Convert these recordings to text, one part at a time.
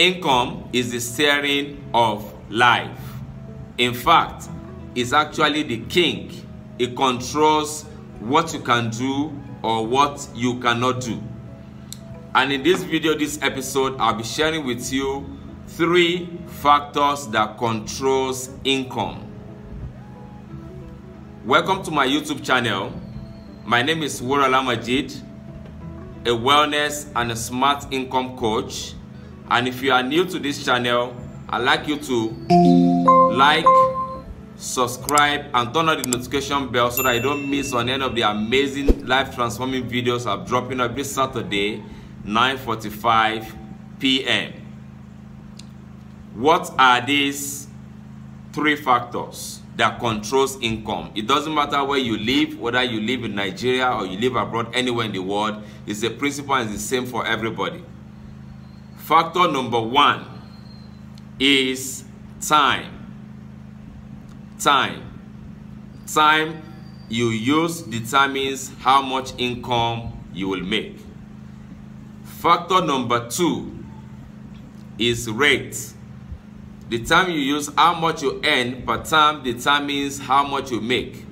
Income is the steering of life. In fact, it's actually the king. It controls what you can do or what you cannot do. And in this video, this episode, I'll be sharing with you 3 factors that controls income. Welcome to my YouTube channel. My name is Wuraola Majid, a wellness and a smart income coach. And if you are new to this channel, I'd like you to like, subscribe, and turn on the notification bell so that you don't miss on any of the amazing life transforming videos I'm dropping every Saturday, 9:45 p.m. What are these 3 factors that controls income? It doesn't matter where you live, whether you live in Nigeria or you live abroad, anywhere in the world. It's the principle and it's the same for everybody. Factor number 1 is time. Time you use determines how much income you will make. Factor number 2 is rate. The time you use, how much you earn per term, determines how much you make.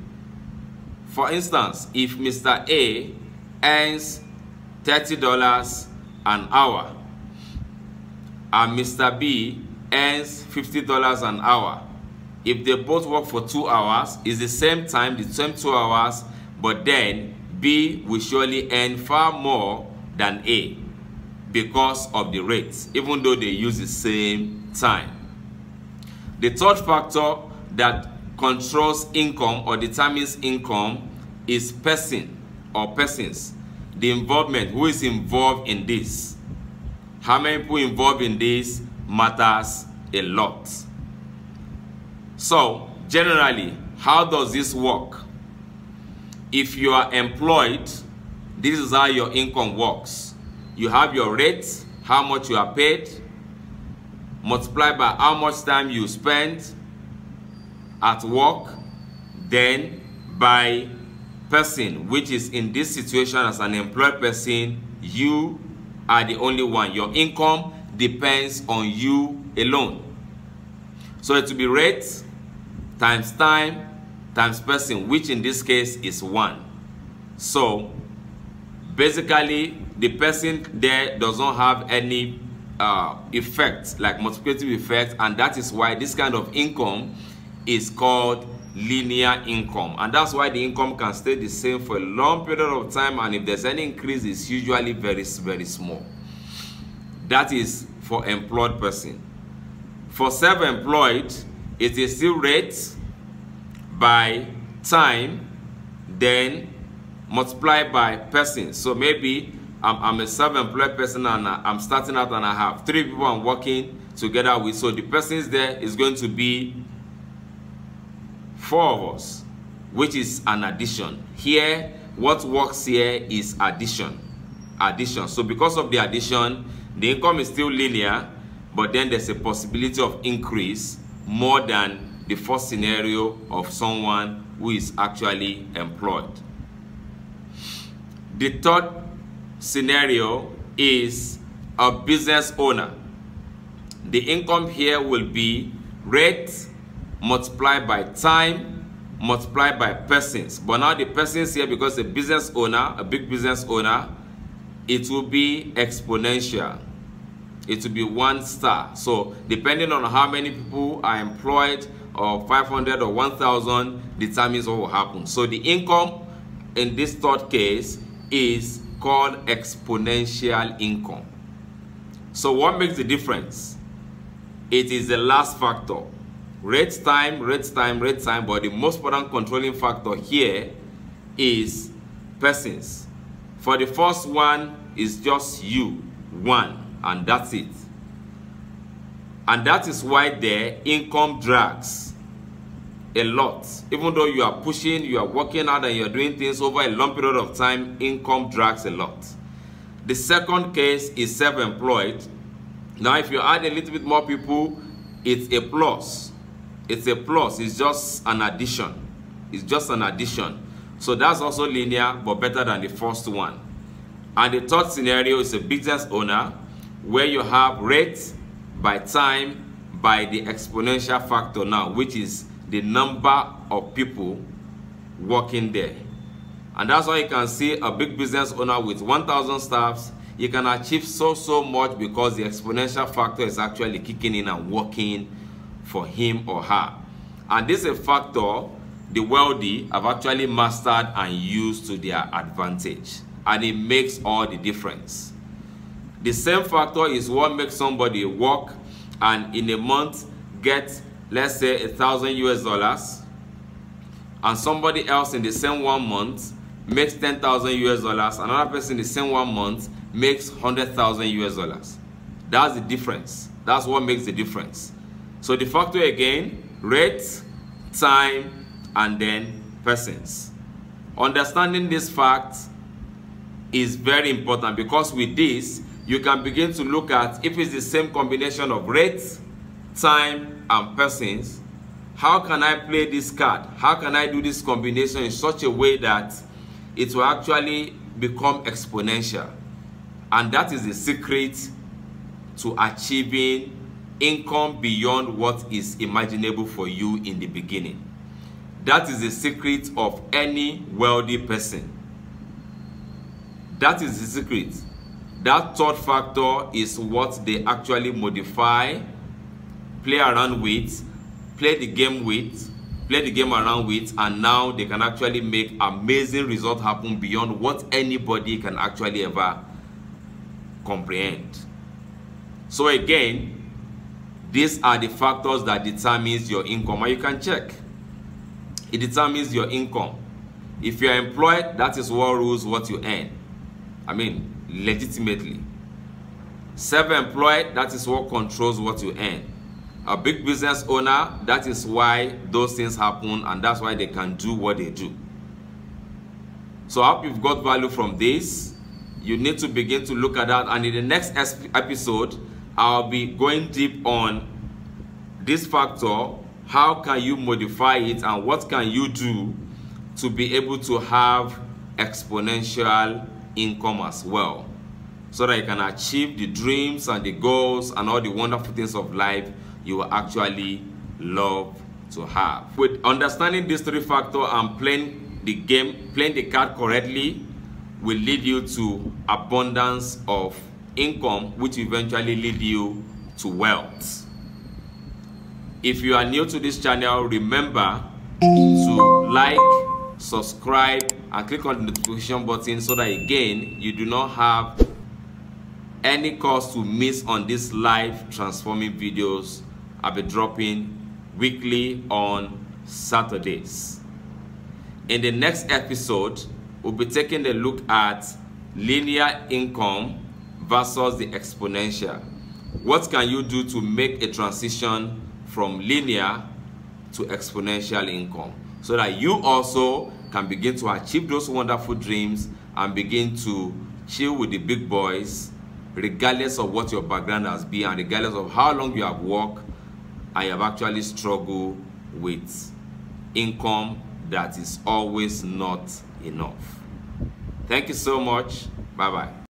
For instance, if Mr. A earns $30 an hour and Mr. B earns $50 an hour, if they both work for 2 hours, it's the same time, the same 2 hours, but then B will surely earn far more than A because of the rates, even though they use the same time. The third factor that controls income or determines income is person or persons. The involvement, who is involved in this. How many people involved in this matters a lot. So, generally, how does this work? If you are employed, this is how your income works. You have your rate, how much you are paid, multiplied by how much time you spend at work, then by person, which is in this situation as an employed person, you are the only one. Your income depends on you alone. So it will be rate times time times person, which in this case is 1. So basically the person there does not have any effect, like multiplicative effect, and that is why this kind of income is called linear income, and that's why the income can stay the same for a long period of time, and if there's any increase, it's usually very small. That is for employed person. For self-employed, it is still rate by time, then multiplied by person. So maybe I'm a self-employed person and I'm starting out and I have 3 people I'm working together with. So the persons there is going to be 4 of us, which is an addition. Here, what works here is addition. So because of the addition, the income is still linear, but then there's a possibility of increase more than the first scenario of someone who is actually employed. The third scenario is a business owner. The income here will be rate multiplied by time multiplied by persons. But now the persons here, because a business owner, a big business owner, it will be exponential. It will be 1 star. So depending on how many people are employed, or 500 or 1,000, determines what will happen. So the income in this third case is called exponential income. So what makes the difference? It is the last factor. Rate time, but the most important controlling factor here is persons. For the first one is just you, 1, and that's it. And that is why their income drags a lot. Even though you are pushing, you are working hard, and you are doing things over a long period of time, income drags a lot. The second case is self-employed. Now, if you add a little bit more people, it's a plus. It's a plus. It's just an addition. It's just an addition. So that's also linear, but better than the first one. And the third scenario is a business owner, where you have rate by time by the exponential factor now, which is the number of people working there. And that's why you can see a big business owner with 1,000 staffs, you can achieve so much because the exponential factor is actually kicking in and working for him or her. And this is a factor the wealthy have actually mastered and used to their advantage, and it makes all the difference. The same factor is what makes somebody work and in a month get, let's say, $1,000 US, and somebody else in the same 1 month makes $10,000 US, another person in the same 1 month makes $100,000 US. That's the difference. That's what makes the difference. So the factor again, rate, time, and then persons. Understanding this fact is very important, because with this you can begin to look at, if it's the same combination of rate, time, and persons, how can I play this card? How can I do this combination in such a way that it will actually become exponential? And that is the secret to achieving income beyond what is imaginable for you in the beginning. That is the secret of any wealthy person. That is the secret. That third factor is what they actually modify, play around with, play the game around with, and now they can actually make amazing results happen beyond what anybody can actually ever comprehend. So again, these are the factors that determines your income, and you can check. It determines your income. If you are employed, that is what rules what you earn. I mean, legitimately. Self-employed, that is what controls what you earn. A big business owner, that is why those things happen, and that's why they can do what they do. So I hope you've got value from this. You need to begin to look at that, and in the next episode, I'll be going deep on this factor. How can you modify it, and what can you do to be able to have exponential income as well, so that you can achieve the dreams and the goals and all the wonderful things of life you will actually love to have. With understanding these three factors and playing the game, playing the card correctly, will lead you to abundance of income, which eventually lead you to wealth. If you are new to this channel, remember to like, subscribe, and click on the notification button, so that again you do not have any cause to miss on these live transforming videos I'll be dropping weekly on Saturdays. In the next episode, we'll be taking a look at linear income versus the exponential. What can you do to make a transition from linear to exponential income, so that you also can begin to achieve those wonderful dreams and begin to chill with the big boys, regardless of what your background has been and regardless of how long you have worked and you have actually struggled with income that is always not enough. Thank you so much. Bye-bye.